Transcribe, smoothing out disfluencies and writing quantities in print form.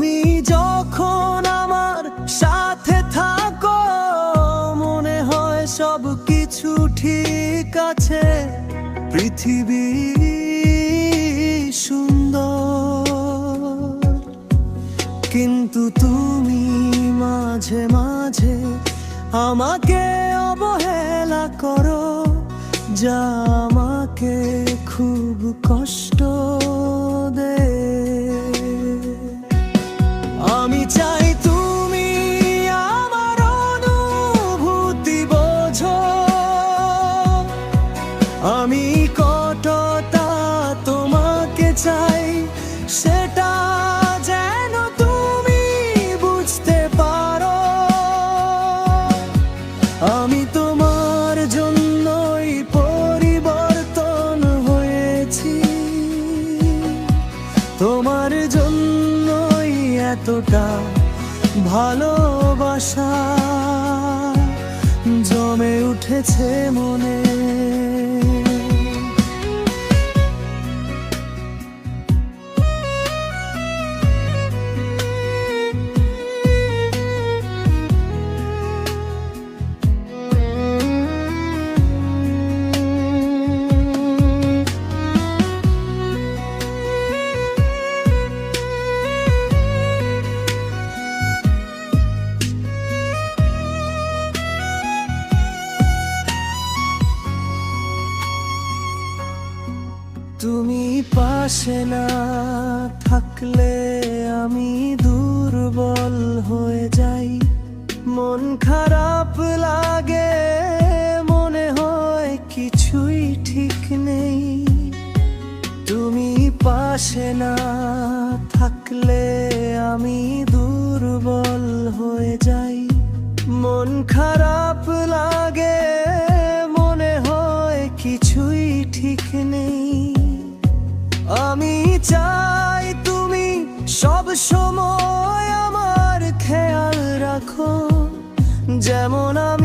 তুমি যখন আমার সাথে থাকো মনে হয় সব কিছু ঠিক আছে, পৃথিবী সুন্দর। কিন্তু তুমি মাঝে মাঝে আমাকে অবহেলা করো, যা আমাকে খুব কষ্ট দেয়। আমি চাই তুমি আমার অনুভূতি বোঝো, আমি কতটা তোমাকে চাই সেটা যেন তুমি বুঝতে পারো। আমি তোমার জন্যই পরিবর্তন হয়েছি, তোমার জন্যই এতটা ভালোবাসা জমে উঠেছে মনে। তুমি পাশে না থাকলে আমি দুর্বল হয়ে যাই, মন খারাপ লাগে, মনে হয় কিছুই ঠিক নেই। তুমি পাশে না থাকলে আমি দুর্বল হয়ে যাই, মন খারাপ লাগে, মনে হয় কিছুই ঠিক নেই। আমি চাই তুমি সব সময় আমার খেয়াল রাখো, যেমন আমি